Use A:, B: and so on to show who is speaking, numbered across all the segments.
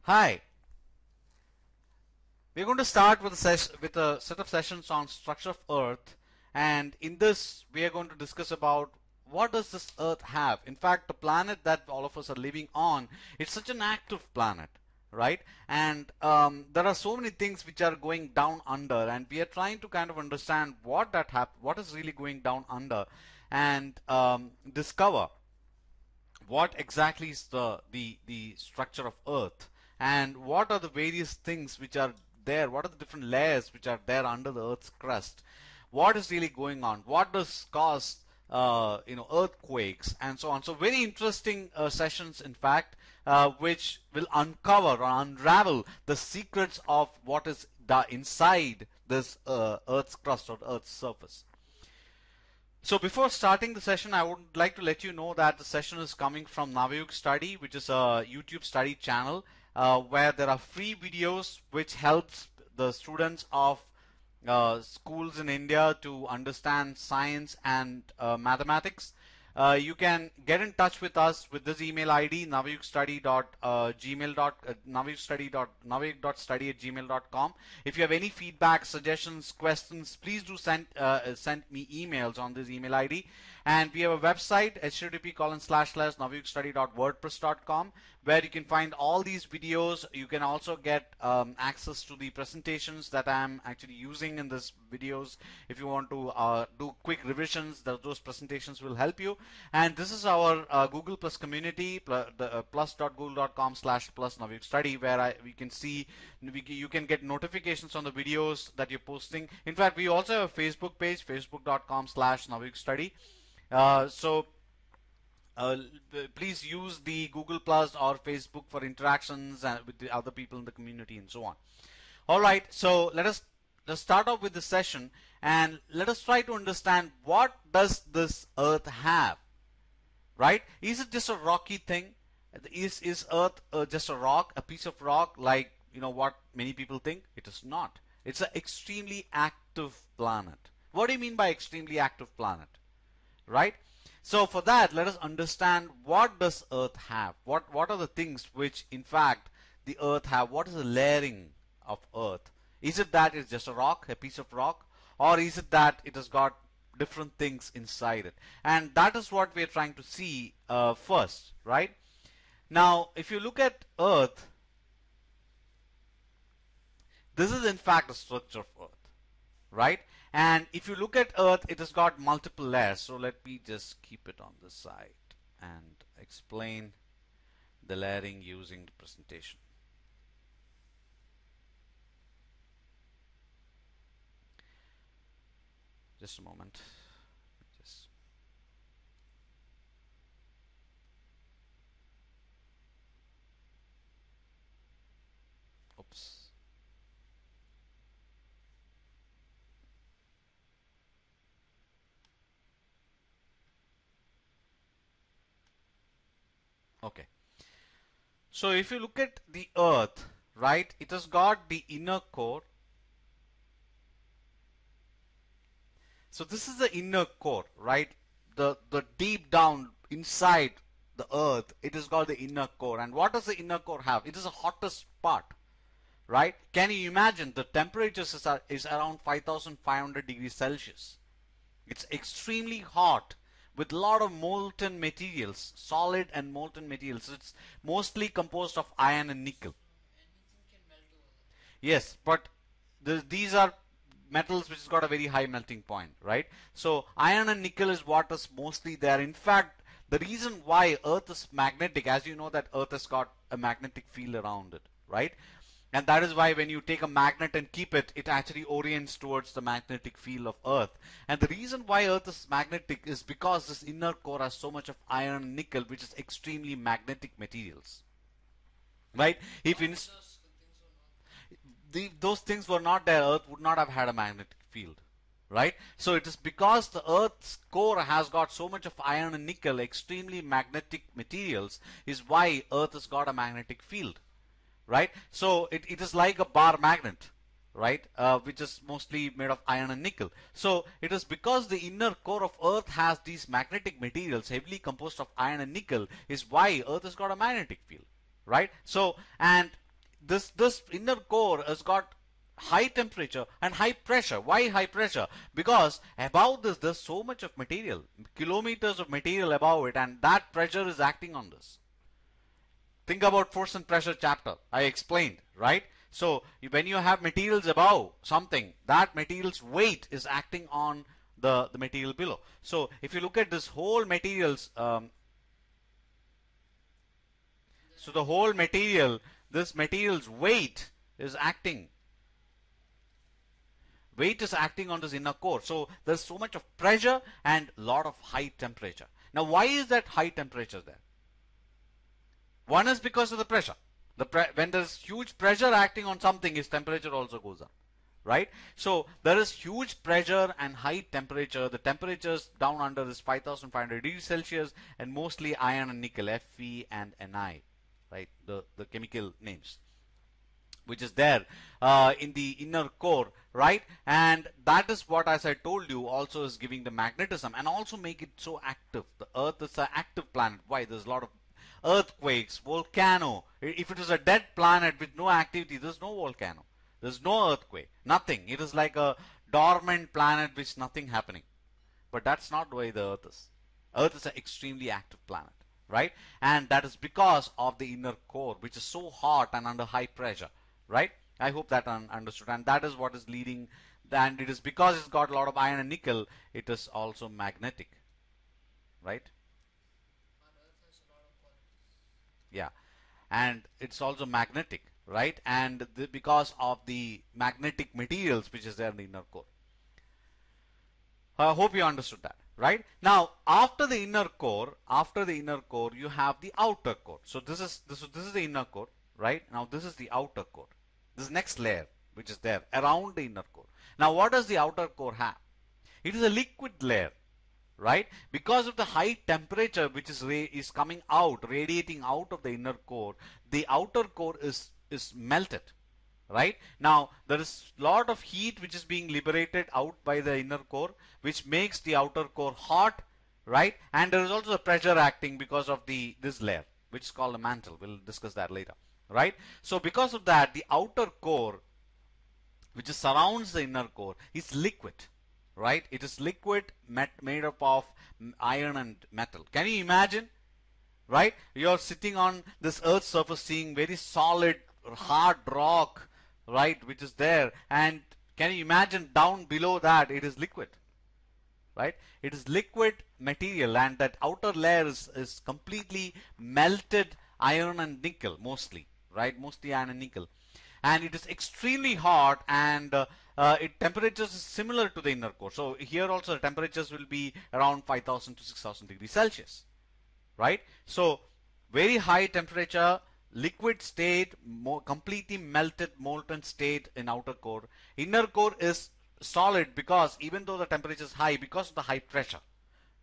A: Hi, we're going to start with a set of sessions on structure of Earth, and in this we are going to discuss about what does this Earth have. In fact, the planet that all of us are living on, it's such an active planet, right? And there are so many things which are going down under, and we are trying to kind of understand what is really going down under, and discover what exactly is the structure of Earth, and what are the various things which are there, what are the different layers which are there under the Earth's crust, what is really going on, what does cause earthquakes, and so on. So very interesting sessions, in fact, which will uncover or unravel the secrets of what is inside this Earth's crust or Earth's surface. So before starting the session, I would like to let you know that the session is coming from Navayug Study, which is a YouTube study channel where there are free videos which helps the students of schools in India to understand science and mathematics. You can get in touch with us with this email ID, navayugstudy@gmail.com. If you have any feedback, suggestions, questions, please do send me emails on this email ID. And we have a website, http://navayugstudy.wordpress.com, where you can find all these videos. You can also get access to the presentations that I'm actually using in this videos. If you want to do quick revisions, those presentations will help you. And this is our Google Plus community, plus.google.com/plus Navayug Study, where we can see you can get notifications on the videos that you're posting. In fact, we also have a Facebook page, facebook.com/Navayug Study. Please use the Google Plus or Facebook for interactions with the other people in the community and so on. All right, so let's start off with the session, and let us try to understand what does this Earth have, right? Is it just a rocky thing? Is Earth just a rock, a piece of rock, like what many people think? It is not. It's an extremely active planet. What do you mean by extremely active planet? Right? So for that, let us understand what does Earth have. What are the things which in fact the Earth have? What is the layering of Earth? Is it that it's just a rock, a piece of rock, or is it that it has got different things inside it? And that is what we are trying to see first, right? Now, if you look at Earth, this is in fact the structure of Earth, right? And if you look at Earth, it has got multiple layers. So let me just keep it on this side and explain the layering using the presentation. Just a moment. Oops. Okay. So if you look at the Earth, right, it has got the inner core. So this is the inner core, right? The deep down inside the Earth, it has got the inner core. And what does the inner core have? It is the hottest part, right? Can you imagine the temperatures is around 5,500 degrees Celsius. It's extremely hot, with a lot of molten materials, solid and molten materials. It's mostly composed of iron and nickel. Yes, but these are metals which has got a very high melting point, right? So iron and nickel is what is mostly there. In fact, the reason why Earth is magnetic, as you know that Earth has got a magnetic field around it, right? And that is why when you take a magnet and keep it, it actually orients towards the magnetic field of Earth. And the reason why Earth is magnetic is because this inner core has so much of iron and nickel, which is extremely magnetic materials. Right? If those things were not there, Earth would not have had a magnetic field. Right? So it is because the Earth's core has got so much of iron and nickel, extremely magnetic materials, is why Earth has got a magnetic field. Right? So it is like a bar magnet, right? Which is mostly made of iron and nickel. So it is because the inner core of Earth has these magnetic materials heavily composed of iron and nickel is why Earth has got a magnetic field, right? So, and this inner core has got high temperature and high pressure. Why high pressure? Because above this there's so much of material, kilometers of material above it, and that pressure is acting on this. Think about force and pressure chapter. I explained, right? So when you have materials above something, that material's weight is acting on the material below. So if you look at this whole materials, so the whole material, this material's weight is acting on this inner core. So there's so much of pressure and lot of high temperature. Now why is that high temperature there? One is because of the pressure. When there's huge pressure acting on something, its temperature also goes up, right? So there is huge pressure and high temperature. The temperatures down under is 5,500 degrees Celsius, and mostly iron and nickel, Fe and Ni, right? The chemical names, which is there in the inner core, right? And that is what, as I told you, also is giving the magnetism and also make it so active. The Earth is an active planet. Why? There's a lot of earthquakes, volcano. If it is a dead planet with no activity, there's no volcano, there's no earthquake, nothing. It is like a dormant planet with nothing happening. But that's not the way the Earth is. Earth is an extremely active planet, right? And that is because of the inner core, which is so hot and under high pressure, right? I hope that understood. And that is what is leading, and it is because it's got a lot of iron and nickel, it is also magnetic, right? Yeah, and it's also magnetic, right? And because of the magnetic materials which is there in the inner core. I hope you understood that, right? Now, after the inner core, you have the outer core. So this is the inner core, right? Now this is the outer core. This next layer which is there around the inner core. Now, what does the outer core have? It is a liquid layer, right? Because of the high temperature which is coming out, radiating out of the inner core, the outer core is melted, right? Now there is lot of heat which is being liberated out by the inner core, which makes the outer core hot, right? And there is also a pressure acting because of this layer, which is called the mantle. We'll discuss that later, right? So because of that, the outer core, which surrounds the inner core, is liquid, right? It is liquid, made up of iron and metal. Can you imagine, right? You're sitting on this Earth's surface seeing very solid, hard rock, right, which is there, and can you imagine down below that it is liquid, right? It is liquid material, and that outer layer is completely melted iron and nickel, mostly, right? Mostly iron and nickel. And it is extremely hot, and temperatures is similar to the inner core. So here also the temperatures will be around 5,000 to 6,000 degrees Celsius, right? So very high temperature, liquid state, completely melted, molten state in outer core. Inner core is solid because even though the temperature is high, because of the high pressure,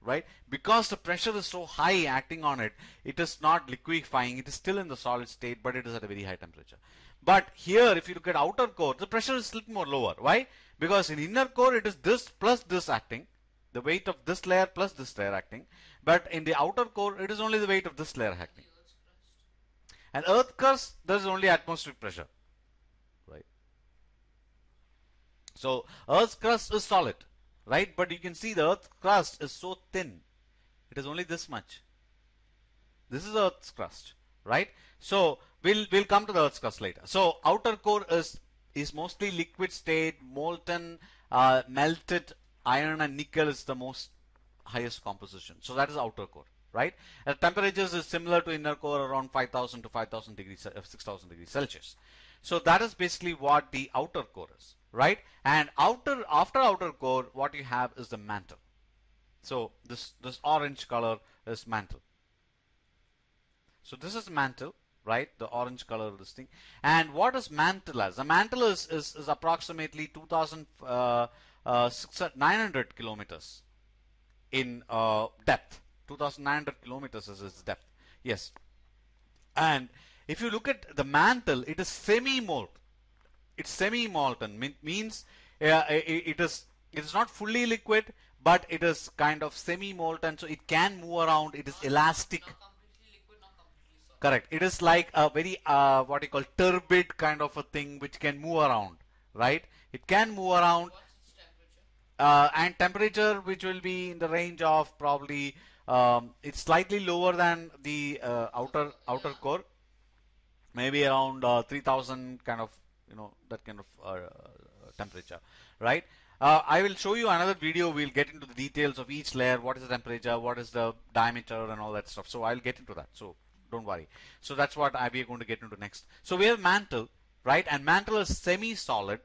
A: right? Because the pressure is so high acting on it, it is not liquefying. It is still in the solid state, but it is at a very high temperature. But here, if you look at outer core, the pressure is a little more lower. Why? Because in inner core, it is this plus this acting, the weight of this layer plus this layer acting. But in the outer core, it is only the weight of this layer acting. And Earth crust, there is only atmospheric pressure, right? So Earth's crust is solid, right? But you can see the Earth's crust is so thin. It is only this much. This is Earth's crust, right? So we'll come to the Earth's crust later. So outer core is mostly liquid state, molten, melted iron and nickel is the most highest composition. So that is outer core, right? The temperatures is similar to inner core, around 5,000 to 5,000 degrees, 6,000 degrees Celsius. So that is basically what the outer core is, right? And after outer core, what you have is the mantle. So this orange color is mantle. So this is mantle, right? The orange color of this thing. And what is mantle as? The mantle is approximately 2,900 kilometers in depth. 2,900 kilometers is its depth. Yes. And if you look at the mantle, it is semi-molten. It's semi-molten. Means it is not fully liquid, but it is kind of semi-molten, so it can move around. It is elastic. Correct. It is like a very what you call turbid kind of a thing which can move around, right? It can move around.
B: What's its temperature?
A: And temperature which will be in the range of probably it's slightly lower than the outer
B: Yeah.
A: core, maybe around 3000 kind of, that kind of temperature, right? I will show you another video. We'll get into the details of each layer, what is the temperature, what is the diameter and all that stuff. So I'll get into that, so don't worry. So that's what we are going to get into next. So we have mantle, right? And mantle is semi-solid,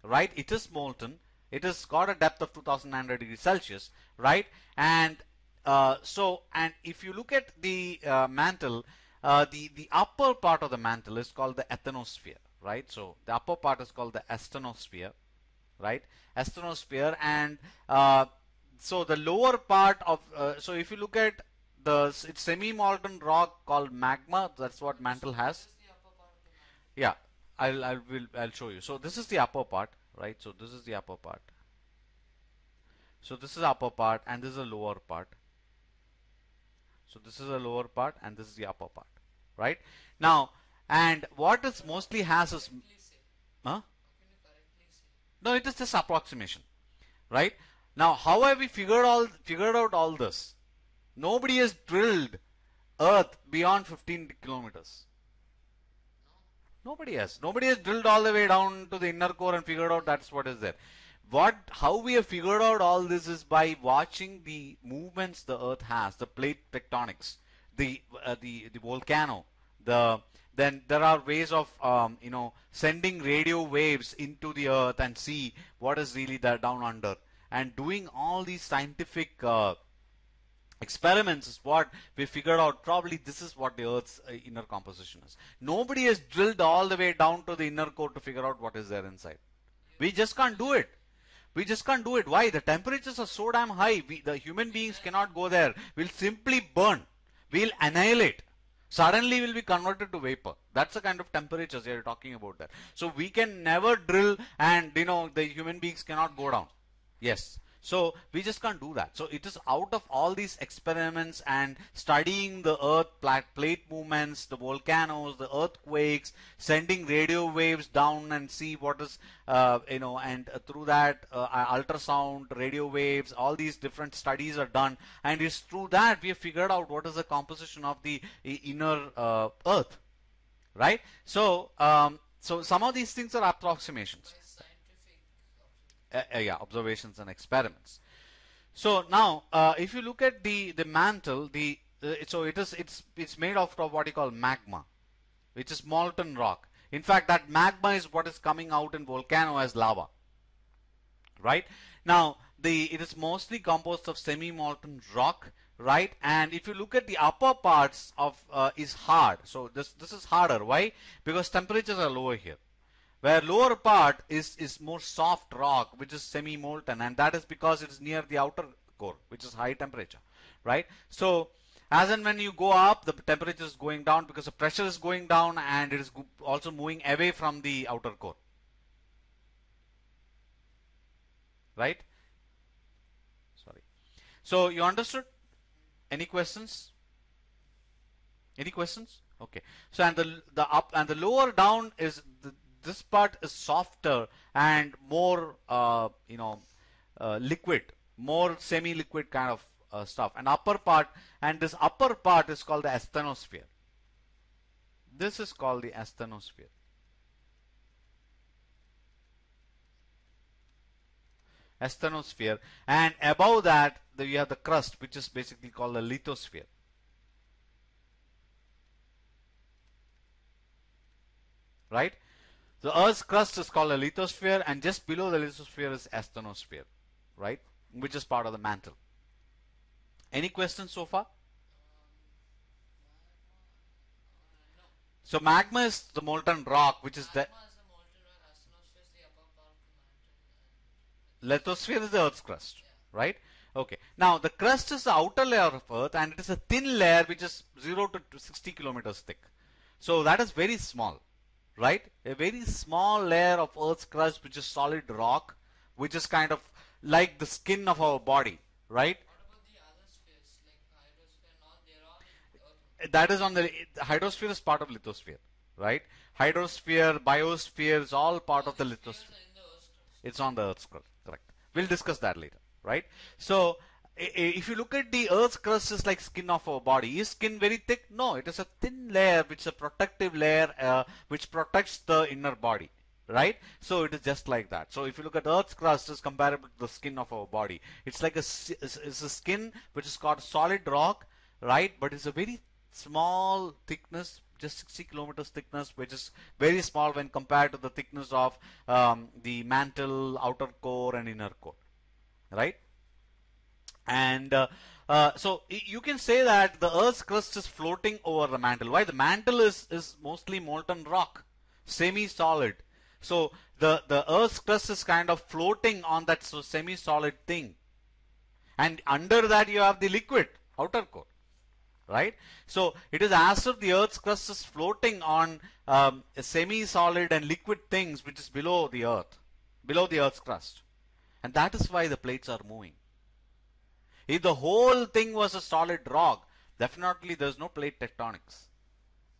A: right? It is molten. It has got a depth of 2900 degrees Celsius, right? And and if you look at the mantle, the upper part of the mantle is called the asthenosphere, right? So the upper part is called the asthenosphere, right? Asthenosphere, and so the lower part of so if you look at it's semi-molten rock called magma. That's what mantle
B: What
A: has.
B: is the upper part of the mantle?
A: Yeah, I'll show you. So this is the upper part, right? So this is the upper part. So this is the upper part, and this is the lower part. So this is the lower part, and this is the upper part, right? Now, and what it mostly has is,
B: Correctly say.
A: huh?
B: How can you correctly say?
A: No, it is just approximation, right? Now, how have we figured out all this? Nobody has drilled Earth beyond 15 kilometers.
B: No.
A: Nobody has. Nobody has drilled all the way down to the inner core and figured out that's what is there. How we have figured out all this is by watching the movements the Earth has, the plate tectonics, the volcano, then there are ways of sending radio waves into the Earth and see what is really there down under, and doing all these scientific experiments is what we figured out. Probably this is what the Earth's inner composition is. Nobody has drilled all the way down to the inner core to figure out what is there inside. We just can't do it. We just can't do it. Why? The temperatures are so damn high. The human beings cannot go there. We'll simply burn. We'll annihilate. Suddenly we'll be converted to vapor. That's the kind of temperatures you're talking about there. So we can never drill, and the human beings cannot go down. Yes. So we just can't do that. So it is out of all these experiments and studying the Earth plate movements, the volcanoes, the earthquakes, sending radio waves down and see what is, and through that ultrasound, radio waves, all these different studies are done, and it's through that we have figured out what is the composition of the inner Earth, right? So so some of these things are approximations.
B: By scientific observation.
A: Yeah, observations and experiments. So now, if you look at the mantle, so it's made of what you call magma, which is molten rock. In fact, that magma is what is coming out in volcano as lava, right? Now, it is mostly composed of semi-molten rock, right? And if you look at the upper parts of is hard. So this is harder. Why? Because temperatures are lower here. Where lower part is more soft rock, which is semi-molten, and that is because it is near the outer core, which is high temperature, right? So as and when you go up, the temperature is going down because the pressure is going down, and it is also moving away from the outer core, right? Sorry. So you understood? Any questions? Any questions? Okay. So and the up and the lower down is this part is softer and more liquid, more semi-liquid kind of stuff. And this upper part is called the asthenosphere. This is called the asthenosphere. Asthenosphere, and above that you have the crust, which is basically called the lithosphere. Right? The Earth's crust is called a lithosphere, and just below the lithosphere is asthenosphere, right? Which is part of the mantle. Any questions so far?
B: No.
A: So magma is the molten rock, which is the
B: Magma is the molten rock. Asthenosphere is the upper part of the mantle.
A: lithosphere is the Earth's crust,
B: Yeah.
A: right? Okay. Now the crust is the outer layer of Earth, and it is a thin layer which is 0 to 60 kilometers thick. So that is very small, right? A very small layer of Earth's crust, which is solid rock, which is kind of like the skin of our body, right?
B: What about the other spheres like hydrosphere and all? They're all in Earth only.
A: That is on the hydrosphere is part of lithosphere, right? Hydrosphere, biosphere is all part
B: All
A: of the
B: these layers
A: lithosphere.
B: are in the Earth's crust.
A: It's on the Earth's crust, correct. We'll discuss that later, right? So, if you look at the Earth's crust, is like skin of our body. Is skin very thick? No, it is a thin layer, which is a protective layer, which protects the inner body, right? So it is just like that. So if you look at Earth's crust, is comparable to the skin of our body. It's like it's a skin which is called solid rock, right? But it's a very small thickness, just 60 kilometers thickness, which is very small when compared to the thickness of the mantle, outer core, and inner core, right? And so you can say that the Earth's crust is floating over the mantle. Why? The mantle is mostly molten rock, semi-solid. So the Earth's crust is kind of floating on that semi-solid thing, and under that you have the liquid outer core, right? So it is as if the Earth's crust is floating on semi-solid and liquid things which is below the Earth, below the Earth's crust, and that is why the plates are moving. If the whole thing was a solid rock, definitely there's no plate tectonics,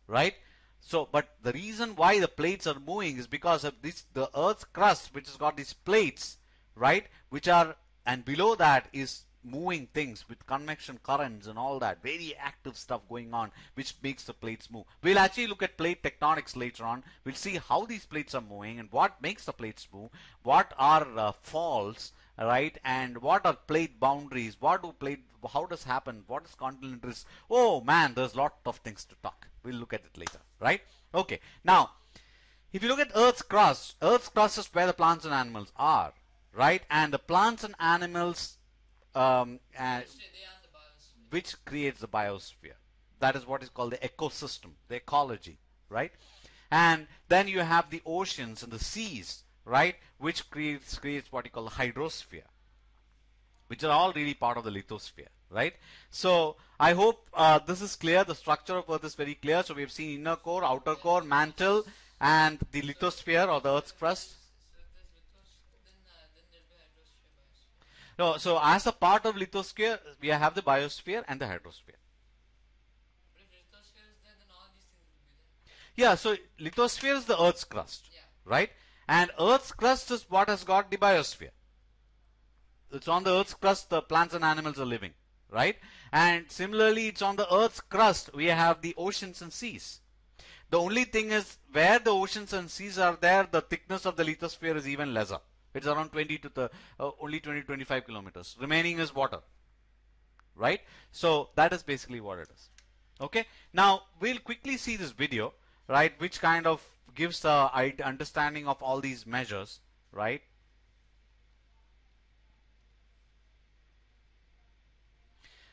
A: right? So, but the reason why the plates are moving is because of this, the Earth's crust, which has got these plates, right, which are, and below that is moving things with convection currents and all that very active stuff going on, which makes the plates move. We'll actually look at plate tectonics later on. We'll see how these plates are moving and what makes the plates move, what are faults, right, and what are plate boundaries, how does happen, what is continental drift. Oh man, there's a lot of things to talk. We'll look at it later, right? Okay, now if you look at Earth's crust is where the plants and animals are, right? And the plants and animals which creates the biosphere. That is what is called the ecosystem, the ecology, right? And then you have the oceans and the seas, right, which creates what you call the hydrosphere, which are all really part of the lithosphere, right? So I hope this is clear. The structure of Earth is very clear. So we have seen inner core, outer core, mantle, and the lithosphere or the Earth's crust. No, so as a part of lithosphere, we have the biosphere and the hydrosphere.
B: But if lithosphere is there, then all these things will be there.
A: Yeah, so lithosphere is the Earth's crust,
B: Yeah.
A: right? And Earth's crust is what has got the biosphere. It's on the Earth's crust the plants and animals are living, right? And similarly, it's on the Earth's crust we have the oceans and seas. The only thing is where the oceans and seas are there, the thickness of the lithosphere is even lesser. It's around 20 to the only 20-25 kilometers. Remaining is water, right? So that is basically what it is. Okay. Now we'll quickly see this video, right, which kind of gives a understanding of all these measures, right?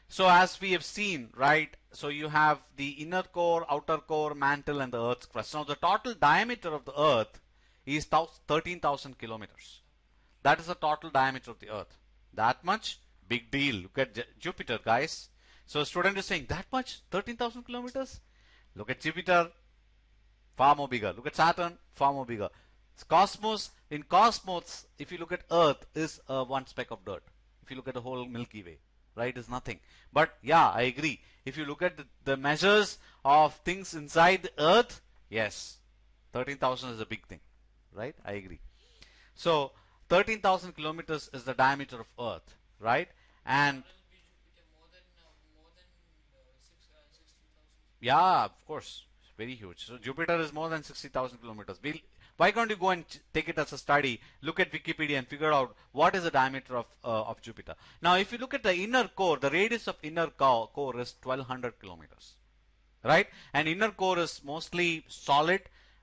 A: So as we have seen, right, so you have the inner core, outer core, mantle, and the Earth's crust. Now the total diameter of the Earth is 13,000 kilometers. That is the total diameter of the Earth. That much? Big deal. Look at Jupiter, guys. So a student is saying, that much? 13,000 kilometers? Look at Jupiter, far more bigger. Look at Saturn, far more bigger. Cosmos, in cosmos, if you look at Earth, is one speck of dirt. If you look at the whole Milky Way, right, is nothing. But yeah, I agree. If you look at the measures of things inside the Earth, yes, 13,000 is a big thing, right? I agree. So 13,000 kilometers is the diameter of Earth, right? And yeah, of course, it's very huge. So Jupiter is more than 60,000 kilometers. Why can't you go and take it as a study, look at Wikipedia and figure out what is the diameter of Jupiter. Now, if you look at the inner core, the radius of inner core is 1200 kilometers, right? And inner core is mostly solid,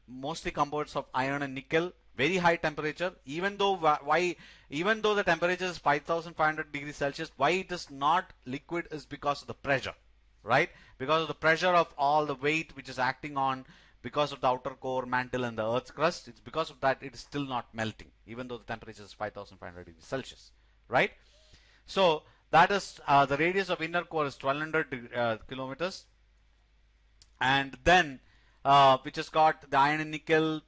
A: mostly composed of iron and nickel, very high temperature. Even though the temperature is 5,500 degrees Celsius, why it is not liquid is because of the pressure, right? Because of the pressure of all the weight which is acting on, because of the outer core, mantle, and the Earth's crust. It's because of that it is still not melting, even though the temperature is 5,500 degrees Celsius, right? So that is the radius of inner core is 1200 kilometers, and then which has got the iron and nickel,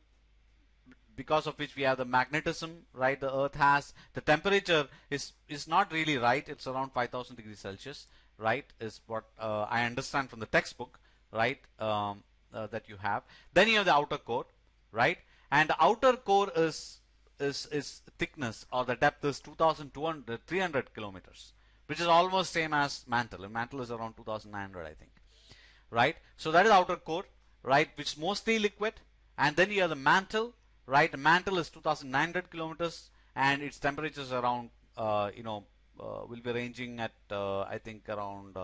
A: because of which we have the magnetism, right? The Earth has the temperature is not really right. It's around 5,000 degrees Celsius, right? Is what I understand from the textbook, right? That you have. Then you have the outer core, right? And the outer core is thickness, or the depth is 2,200 300 kilometers, which is almost same as mantle. And mantle is around 2,900, I think, right? So that is outer core, right, which is mostly liquid. And then you have the mantle, right? The mantle is 2,900 kilometers, and its temperature is around, will be ranging at, I think, around.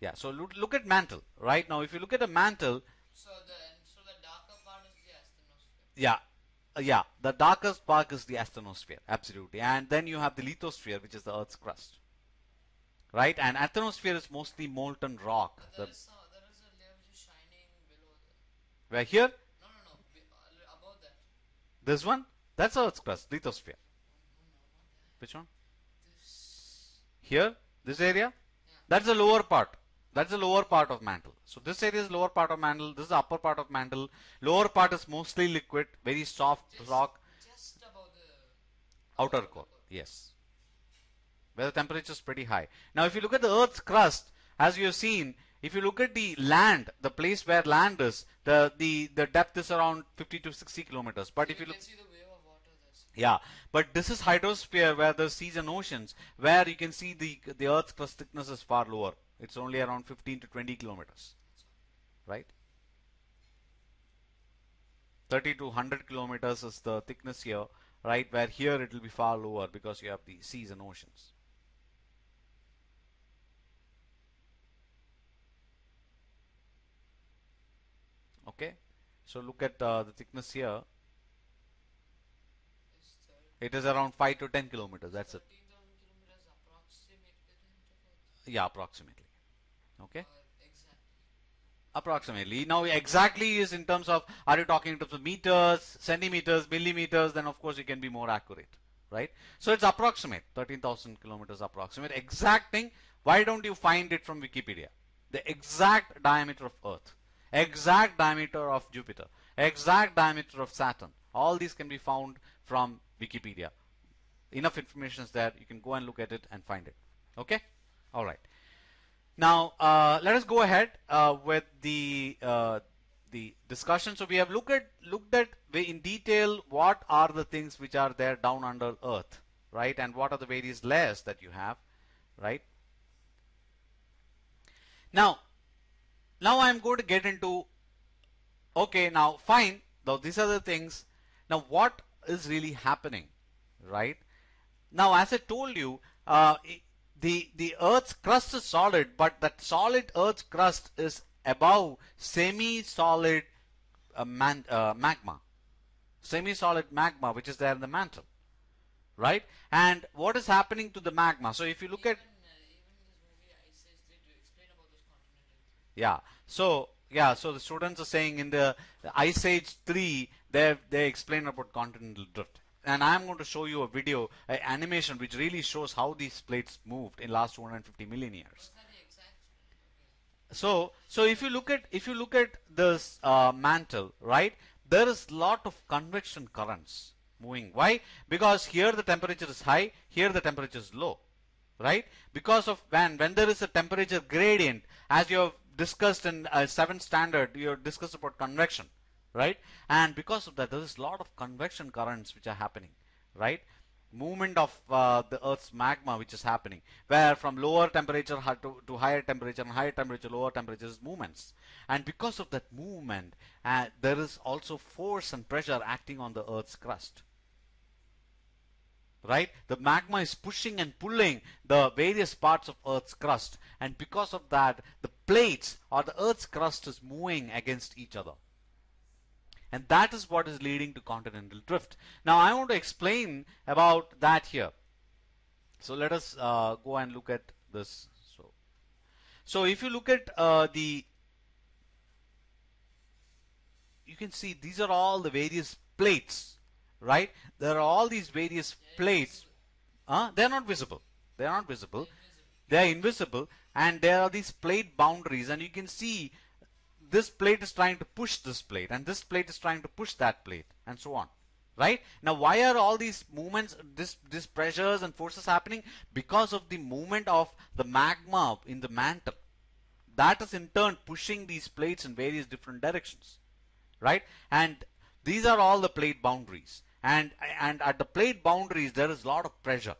A: Yeah. So look at mantle, right? Now, if you look at the mantle,
B: So the darker part is the asthenosphere.
A: yeah, yeah, the darkest part is the asthenosphere, absolutely. And then you have the lithosphere, which is the Earth's crust, right? And asthenosphere is mostly molten rock.
B: But there is a layer which is shining below there.
A: Where here,
B: No. Above that.
A: this one, that's Earth's crust, lithosphere.
B: No, not that.
A: Which one?
B: This.
A: Here, this area,
B: Yeah.
A: that's the lower part. That's the lower part of mantle. So this area is lower part of mantle. This is the upper part of mantle. Lower part is mostly liquid, very soft rock.
B: Just above the
A: Outer core, yes, where the temperature is pretty high. Now, if you look at the Earth's crust, as you have seen, if you look at the land, the place where land is, the depth is around 50 to 60 kilometers. But if you look,
B: can see the wave of water that's
A: yeah, but this is hydrosphere, where the seas and oceans, where you can see the Earth's crust thickness is far lower. It's only around 15 to 20 kilometers, right? 30 to 100 kilometers is the thickness here, right? Where here it will be far lower because you have the seas and oceans. Okay, so look at the thickness here.
B: is
A: It is around 5 to 10 kilometers. That's it.
B: 13,000 kilometers approximately.
A: Yeah, approximately. Okay,
B: Exactly.
A: approximately. Now, exactly is in terms of, are you talking in terms of meters, centimeters, millimeters? Then of course you can be more accurate, right? So it's approximate, 13,000 kilometers approximate. Exact thing, why don't you find it from Wikipedia? The exact diameter of Earth, exact diameter of Jupiter, exact diameter of Saturn. All these can be found from Wikipedia. Enough information is there. You can go and look at it and find it. Okay? All right. Now, let us go ahead with the discussion. So we have looked at in detail what are the things which are there down under Earth, right? And what are the various layers that you have, right? Now I'm going to get into, okay, now fine. Now these are the things. Now what is really happening, right? Now, as I told you, the Earth's crust is solid, but that solid Earth's crust is above semi-solid magma, semi-solid magma, which is there in the mantle, right? And what is happening to the magma? So if you look at,
B: Even in this movie Ice Age, they do explain about this continental.
A: so the students are saying in the Ice Age 3, they explain about continental drift. And I'm going to show you a video, an animation, which really shows how these plates moved in last 250 million years.
B: Was that the exact? Okay.
A: So if you look at this mantle, right, there is lot of convection currents moving. Why? Because here the temperature is high, here the temperature is low, right? Because of when there is a temperature gradient, as you have discussed in 7th standard, you have discussed about convection, right? And because of that, there is a lot of convection currents which are happening, right? Movement of the Earth's magma which is happening, where from lower temperature to higher temperature, and higher temperature, lower temperatures, movements. And because of that movement, there is also force and pressure acting on the Earth's crust, right? The magma is pushing and pulling the various parts of Earth's crust, and because of that, the plates or the Earth's crust is moving against each other. And that is what is leading to continental drift. Now I want to explain about that here. So let us go and look at this. So if you look at you can see these are all the various plates, right? There are all these various plates. They are not visible. They are not visible. They are invisible, and there are these plate boundaries, and you can see this plate is trying to push this plate, and this plate is trying to push that plate, and so on, right? Now why are all these movements, these pressures and forces happening? Because of the movement of the magma in the mantle, that is in turn pushing these plates in various different directions, right? And these are all the plate boundaries, and at the plate boundaries there is a lot of pressure,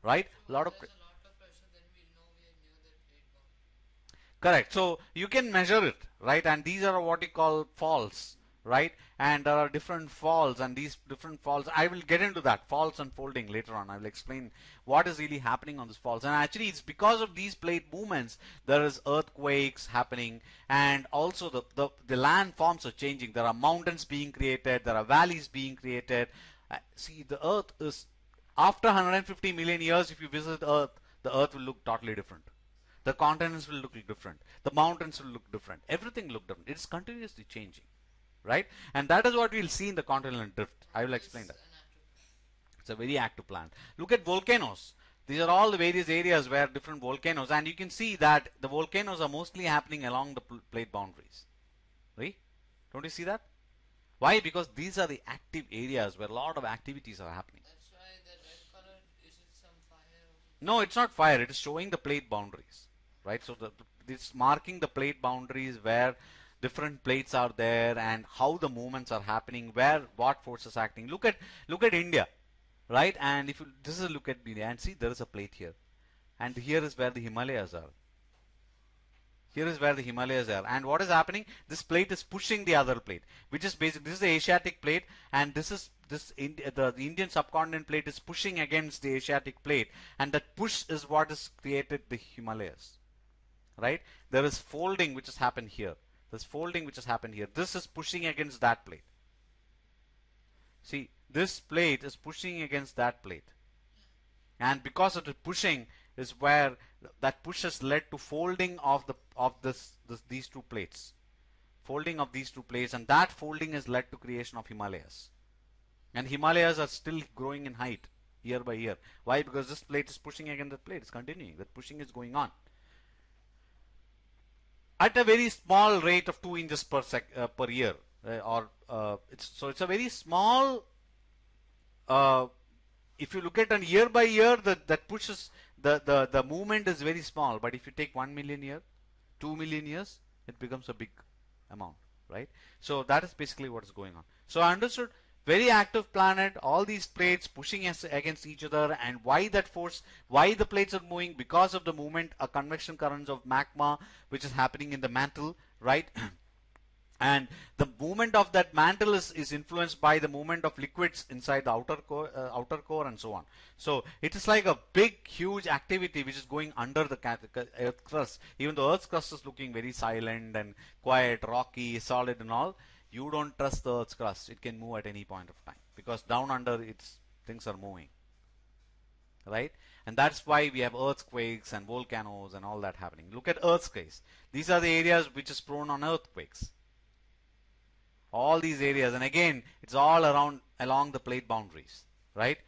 A: right? A
B: So
A: lot of
B: there's a lot of pressure, then we'll know we are near that plate boundary.
A: Correct. So you can measure it, right? And these are what you call faults, right? And there are different faults, and these different faults, I will get into that, faults and folding later on. I will explain what is really happening on these faults. And actually, it's because of these plate movements, there is earthquakes happening, and also the landforms are changing. There are mountains being created, there are valleys being created. See, the Earth is, after 150 million years, if you visit Earth, the Earth will look totally different. The continents will look different. The mountains will look different. Everything look different. It's continuously changing, right? And that is what we'll see in the continental drift. I
B: And
A: will
B: it
A: explain
B: is
A: that.
B: an active plan.
A: It's a very active plant. Look at volcanoes. These are all the various areas where different volcanoes, and you can see that the volcanoes are mostly happening along the plate boundaries, right? Don't you see that? Why? Because these are the active areas where a lot of activities are happening.
B: That's why the red color, is it some fire or something?
A: No, it's not fire. It is showing the plate boundaries, right? So it's marking the plate boundaries where different plates are there and how the movements are happening, where what forces are acting. Look at India, right? And if you this is a look at India and see there is a plate here, and here is where the Himalayas are. Here is where the Himalayas are, and what is happening? This plate is pushing the other plate, which is basically this is the Asiatic plate, and the Indian subcontinent plate is pushing against the Asiatic plate, and that push is what has created the Himalayas, right? There is folding which has happened here. There's folding which has happened here. This is pushing against that plate. See, this plate is pushing against that plate, and because of the pushing is where that push has led to folding of these two plates, folding of these two plates, and that folding has led to creation of Himalayas. And Himalayas are still growing in height year by year. Why? Because this plate is pushing against that plate. It's continuing. That pushing is going on at a very small rate of 2 inches per year, it's a very small. Uh, if you look at an year by year, that pushes the movement is very small. But if you take 1 million year, 2 million years, it becomes a big amount, right? So that is basically what is going on. So I understood, very active planet, all these plates pushing against each other, and why that force, why the plates are moving, because of the movement, a convection currents of magma which is happening in the mantle, right? And the movement of that mantle is influenced by the movement of liquids inside the outer core and so on. So it is like a big huge activity which is going under the earth crust. Even the earth's crust is looking very silent and quiet, rocky, solid and all. You don't trust the earth's crust. It can move at any point of time because down under it's things are moving, right? And that's why we have earthquakes and volcanoes and all that happening. Look at earthquakes. These are the areas which is prone on earthquakes, all these areas, and again it's all around along the plate boundaries, right?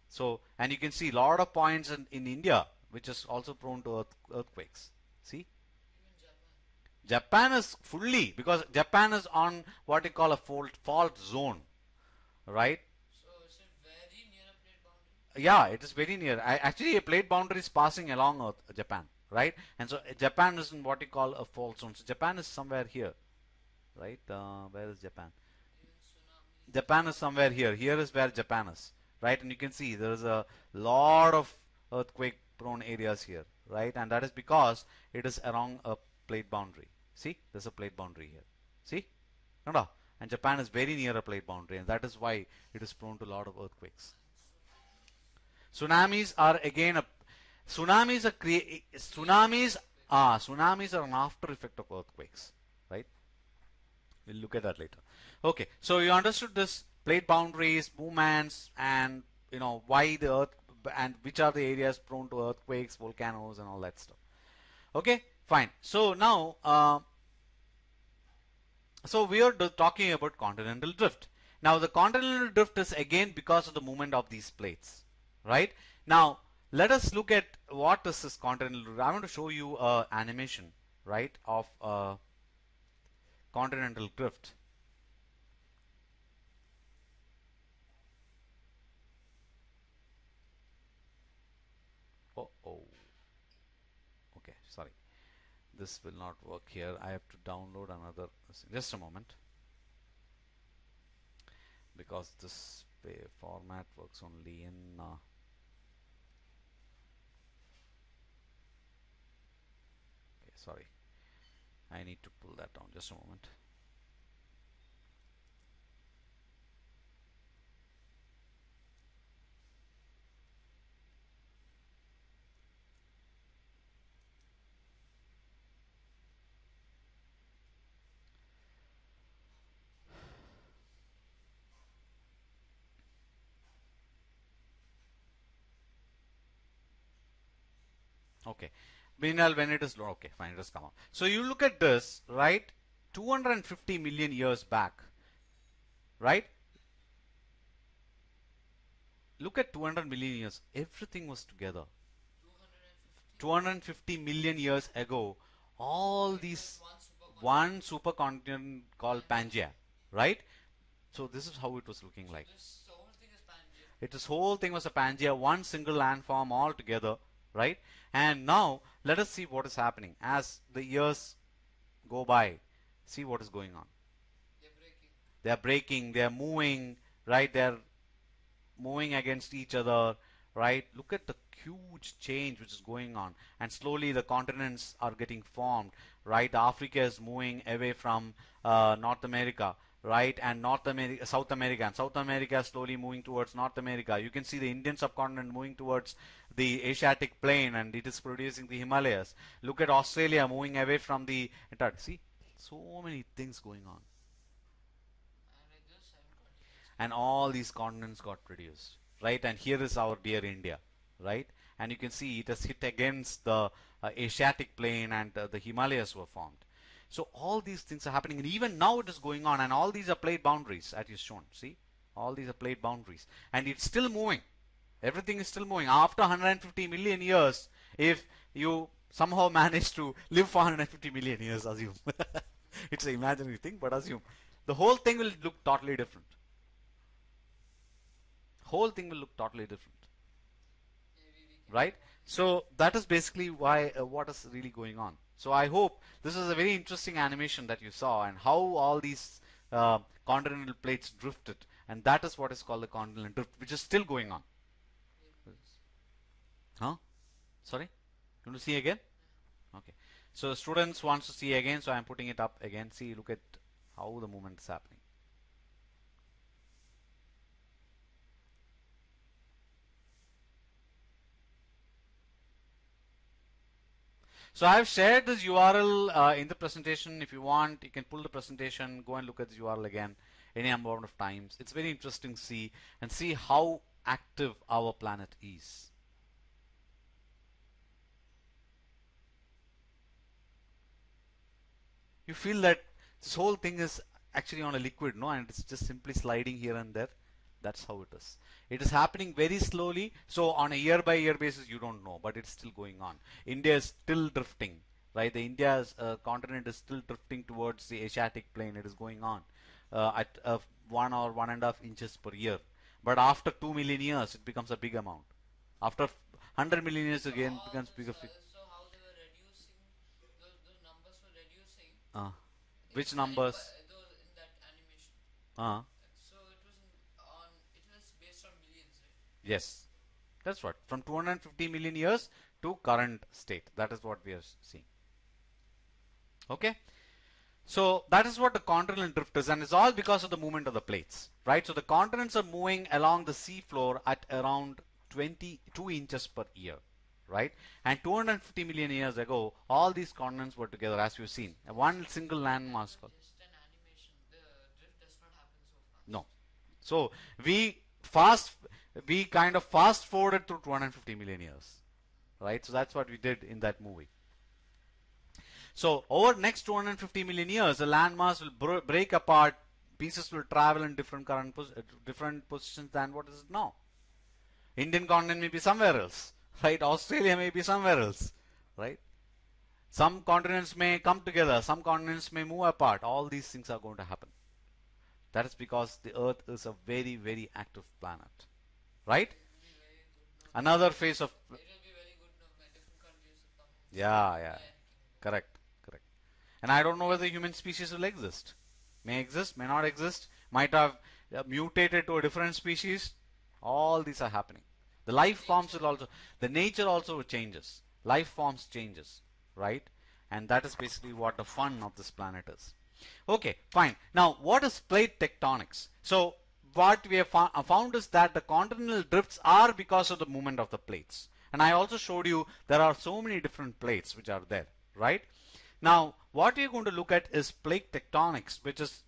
A: So, and you can see a lot of points in India which is also prone to earthquakes. See,
B: Even
A: Japan is fully, because Japan is on what you call a fault zone, right?
B: So is it very near a plate boundary?
A: Yeah, it is very near. Actually, a plate boundary is passing along Japan, right? And so Japan is in what you call a fault zone. So Japan is somewhere here, right? Where is Japan?
B: Even tsunamis.
A: Japan is somewhere here. Here is where Japan is, right? And you can see there is a lot of earthquake prone areas here, right? And that is because it is along a plate boundary. See, there's a plate boundary here. See? No. And Japan is very near a plate boundary, and that is why it is prone to a lot of earthquakes. Tsunamis are again a tsunamis are tsunamis are an after effect of earthquakes, right? We'll look at that later. Okay, so you understood this plate boundaries, movements, and why the earth and which are the areas prone to earthquakes, volcanoes, and all that stuff. Okay, fine. So now, so we are talking about continental drift. Now the continental drift is again because of the movement of these plates, right? Now let us look at what is this continental drift. I want to show you an animation, right, of continental drift. Oh, okay, sorry. This will not work here. I have to download another. Just a moment, because this format works only in. Okay, sorry. I need to pull that down. Just a moment. Okay. Meanwhile, when it is low, okay, fine, it has come up. So you look at this, right? 250 million years back, right? Look at 200 million years. Everything was together.
B: 250.
A: 250 million years ago, all
B: It was
A: these
B: one supercontinent.
A: one supercontinent called Pangea, right? So this is how it was looking
B: So
A: like.
B: this whole thing is Pangea.
A: This whole thing was a Pangea, one single landform all together, right? And now let us see what is happening as the years go by. See what is going on.
B: They're breaking.
A: They are breaking, they are moving, right? They are moving against each other, right? Look at the huge change which is going on, and slowly the continents are getting formed, right? Africa is moving away from North America, right? And North America, South America, and South America is slowly moving towards North America. You can see the Indian subcontinent moving towards the Asiatic plain, and it is producing the Himalayas. Look at Australia moving away from the Antarctic. See, so many things going on,
B: And like this, 7 continents.
A: and all these continents got reduced, right? And here is our dear India, right? And you can see it has hit against the Asiatic plain, and the Himalayas were formed. So all these things are happening, and even now it is going on, and all these are plate boundaries as is shown. See, all these are plate boundaries, and it's still moving. Everything is still moving after 150 million years. If you somehow manage to live for 150 million years, assume it's an imaginary thing, but assume the whole thing will look totally different. Whole thing will look totally different,
B: Maybe we can
A: right?
B: do one thing.
A: So that is basically why what is really going on. So I hope this is a very interesting animation that you saw, and how all these continental plates drifted, and that is what is called the continental drift, which is still going on.
B: Wait, please.
A: Huh? Sorry, you want to see again?
B: Yeah.
A: Okay. So students wants to see again, so I'm putting it up again. See, look at how the movement is happening. So I've shared this URL in the presentation. If you want, you can pull the presentation, go and look at the URL again any amount of times. It's very interesting to see, and see how active our planet is. You feel that this whole thing is actually on a liquid, no, and it's just simply sliding here and there. That's how it is. It is happening very slowly. So on a year by year basis, you don't know, but it's still going on. India is still drifting, right? The India's continent is still drifting towards the Asiatic plain. It is going on at 1 or 1.5 inches per year. But after 2 million years, it becomes a big amount. After 100 million years,
B: So
A: again, it
B: all
A: becomes bigger.
B: so how they were reducing, those numbers were reducing.
A: Uh,
B: I think
A: which
B: it's time by
A: numbers?
B: those in that animation.
A: Uh,
B: So it was on. It was based on millions, right?
A: yes. That's what. From 250 million years to current state. That is what we are seeing. Okay. So that is what the continental drift is, and it's all because of the movement of the plates, right? So the continents are moving along the sea floor at around 22 inches per year, right? And 250 million years ago, all these continents were together, as you've seen. One single
B: That
A: landmass.
B: was just an animation. The drift does not happen so fast.
A: No. So we kind of fast forwarded through 250 million years, right? So that's what we did in that movie. So over next 250 million years, the landmass will break apart. Pieces will travel in different positions than what is it now. Indian continent may be somewhere else, right? Australia may be somewhere else, right? Some continents may come together. Some continents may move apart. All these things are going to happen. That is because the Earth is a very, very active planet, right?
B: It will be very good. No,
A: Another phase of,
B: it will be very good. No, my different countries will come and
A: yeah,
B: support
A: yeah,
B: India and Kingdom.
A: correct. And I don't know whether human species will exist. May exist, may not exist, might have mutated to a different species. All these are happening. The life forms will also, the nature also changes. Life forms changes, right? And that is basically what the fun of this planet is. Okay, fine. Now, what is plate tectonics? So, what we have found is that the continental drifts are because of the movement of the plates. And I also showed you there are so many different plates which are there, right? Now, what we are going to look at is plate tectonics, which is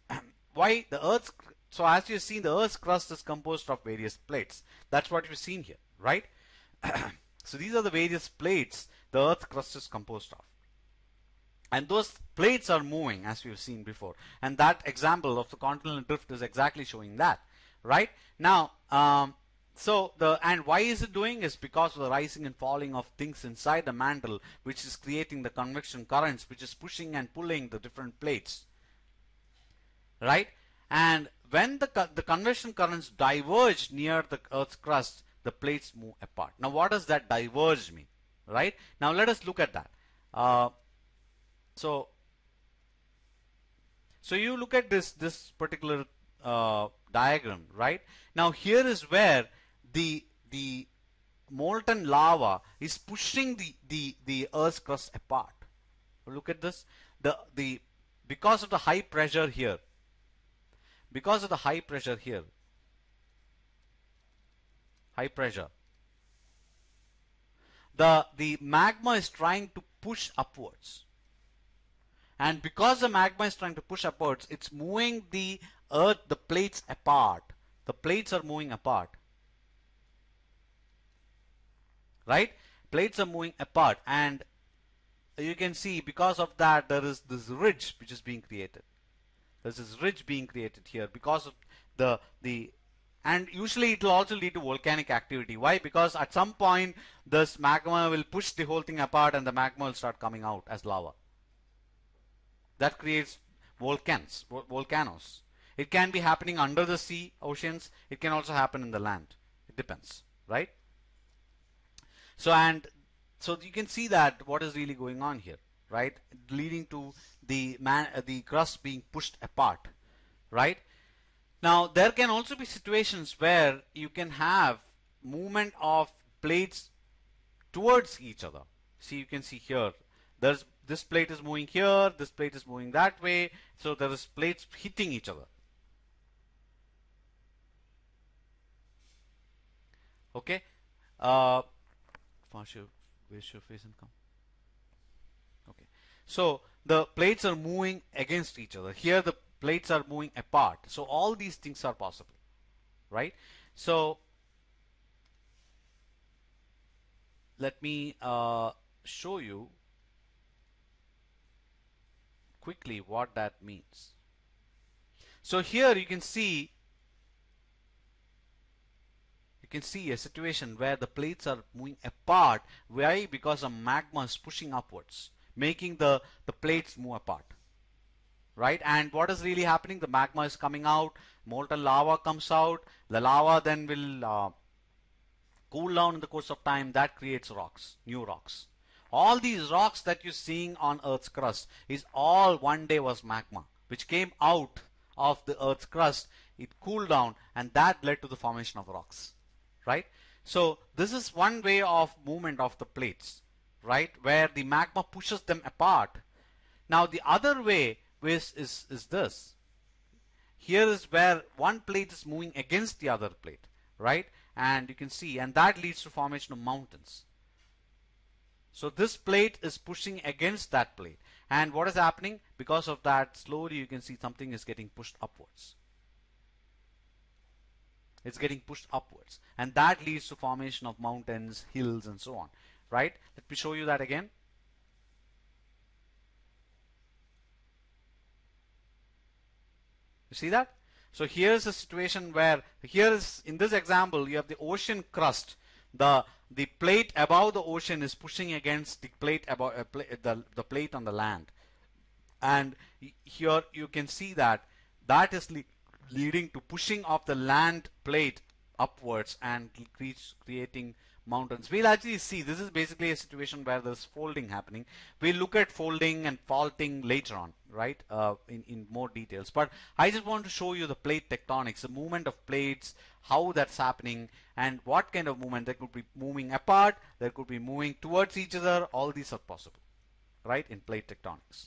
A: why the Earth's, so as you've seen, the Earth's crust is composed of various plates. That's what you've seen here, right? So these are the various plates the Earth's crust is composed of. And those plates are moving, as we've seen before. And that example of the continental drift is exactly showing that, right? Now, and why is it doing is because of the rising and falling of things inside the mantle, which is creating the convection currents, which is pushing and pulling the different plates, right? And when the convection currents diverge near the Earth's crust, the plates move apart. Now, what does that diverge mean, right? Now, let us look at that. So you look at this particular diagram, right? Now, here is where the molten lava is pushing the Earth's crust apart. Look at this. Because of the high pressure here, high pressure, the magma is trying to push upwards. And because the magma is trying to push upwards, it's moving the plates apart. The plates are moving apart. Right? Plates are moving apart. And you can see because of that, there is this ridge which is being created. There's this ridge being created here because of and usually it will also lead to volcanic activity. Why? Because at some point, this magma will push the whole thing apart and the magma will start coming out as lava. That creates volcanoes. It can be happening under the sea, oceans. It can also happen in the land. It depends, right? So you can see that what is really going on here, right? Leading to the crust being pushed apart, right? Now, there can also be situations where you can have movement of plates towards each other. See, you can see here, this plate is moving here, this plate is moving that way, so there is plates hitting each other. Okay, where's your face and come? Okay, so the plates are moving against each other. Here the plates are moving apart. So all these things are possible, right? So let me show you quickly what that means. So here you can see a situation where the plates are moving apart. Why? Because the magma is pushing upwards, making the plates move apart, right? And what is really happening? The magma is coming out, molten lava comes out, the lava then will cool down in the course of time. That creates rocks, new rocks. All these rocks that you're seeing on Earth's crust is all one day was magma, which came out of the Earth's crust. It cooled down, and that led to the formation of rocks, right? So this is one way of movement of the plates, right, where the magma pushes them apart. Now the other way is this. Here is where one plate is moving against the other plate, right? And you can see, and that leads to formation of mountains. So this plate is pushing against that plate, and what is happening? Because of that, slowly you can see something is getting pushed upwards. It's getting pushed upwards, and that leads to formation of mountains, hills, and so on, right? Let me show you that again. You see that? So here's a situation where, in this example, you have the ocean crust. The plate above the ocean is pushing against the plate above the plate on the land, and here you can see that is leading to pushing of the land plate upwards and creating mountains. We'll actually see this is basically a situation where there's folding happening. We'll look at folding and faulting later on, right, in more details. But I just want to show you the plate tectonics, the movement of plates, how that's happening, and what kind of movement. There could be moving apart, there could be moving towards each other. All these are possible, right, in plate tectonics.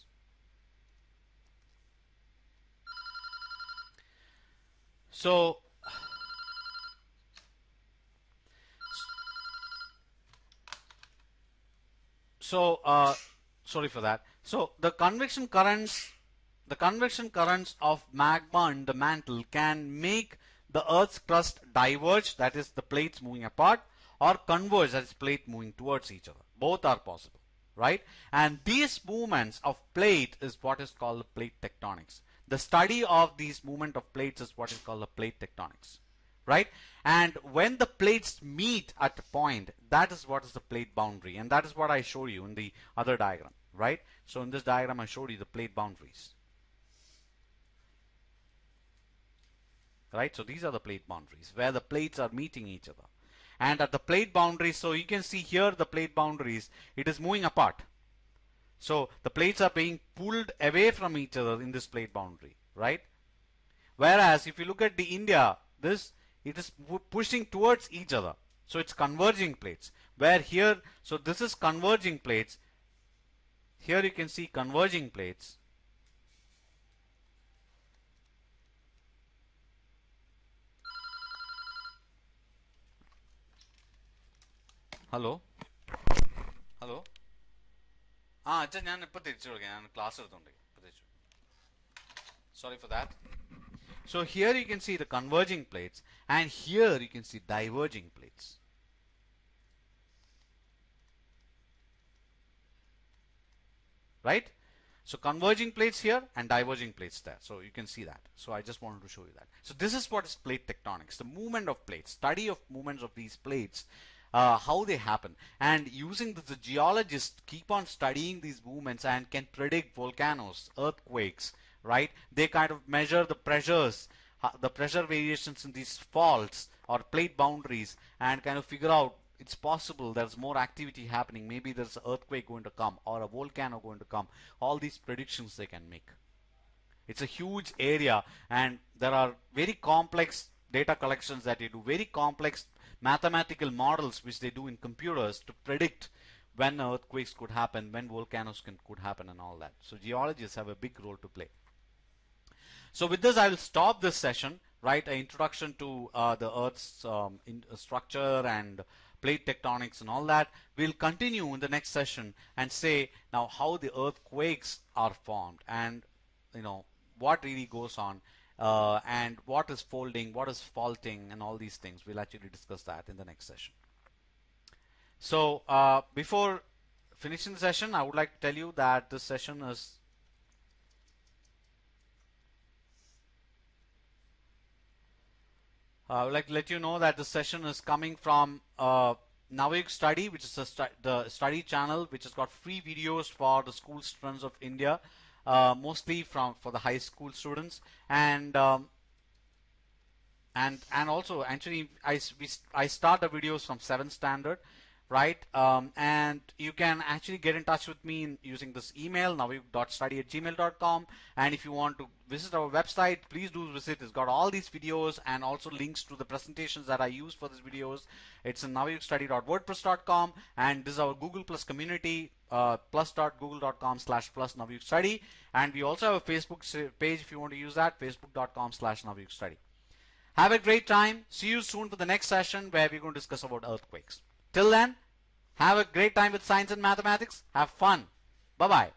A: So sorry for that. So the convection currents of magma in the mantle can make the Earth's crust diverge, that is the plates moving apart, or converge, that is plate moving towards each other. Both are possible, right? And these movements of plate is what is called plate tectonics. The study of these movement of plates is what is called the plate tectonics, right? And when the plates meet at a point, that is what is the plate boundary, and that is what I showed you in the other diagram, right? So in this diagram I showed you the plate boundaries, right? So these are the plate boundaries where the plates are meeting each other. And at the plate boundaries, so you can see here the plate boundaries, it is moving apart. So the plates are being pulled away from each other in this plate boundary, right? Whereas if you look at the India, it is pushing towards each other. So it's converging plates. Where here, so this is converging plates. Here you can see converging plates. Hello? Hello? Sorry for that. So here you can see the converging plates, and here you can see diverging plates. Right? So converging plates here and diverging plates there. So you can see that. So I just wanted to show you that. So this is what is plate tectonics, the movement of plates, study of movements of these plates, how they happen. And using this, the geologists keep on studying these movements and can predict volcanoes, earthquakes, right? They kind of measure the pressures, the pressure variations in these faults or plate boundaries, and kind of figure out it's possible there's more activity happening. Maybe there's an earthquake going to come or a volcano going to come. All these predictions they can make. It's a huge area, and there are very complex data collections that you do, very complex mathematical models which they do in computers to predict when earthquakes could happen, when volcanoes could happen, and all that. So geologists have a big role to play. So with this I will stop this session, right? An introduction to the Earth's structure and plate tectonics and all that. We'll continue in the next session and say now how the earthquakes are formed, and what really goes on, and what is folding, what is faulting, and all these things. We'll actually discuss that in the next session. So before finishing the session, I would like to tell you that this session is I would like to let you know that this session is coming from Navayuk Study, which is the study channel, which has got free videos for the school students of India, mostly for the high school students, and also actually I start the videos from 7th standard, right? And you can actually get in touch with me using this email, navayuk.study@gmail.com. And if you want to visit our website, please do visit. It's got all these videos and also links to the presentations that I use for these videos. It's in navayukstudy.wordpress.com, and this is our Google Plus community, plus.google.com/plus navayukstudy. And we also have a Facebook page if you want to use that, facebook.com/navayukstudy. Have a great time. See you soon for the next session where we're going to discuss about earthquakes. Till then, have a great time with science and mathematics. Have fun. Bye-bye.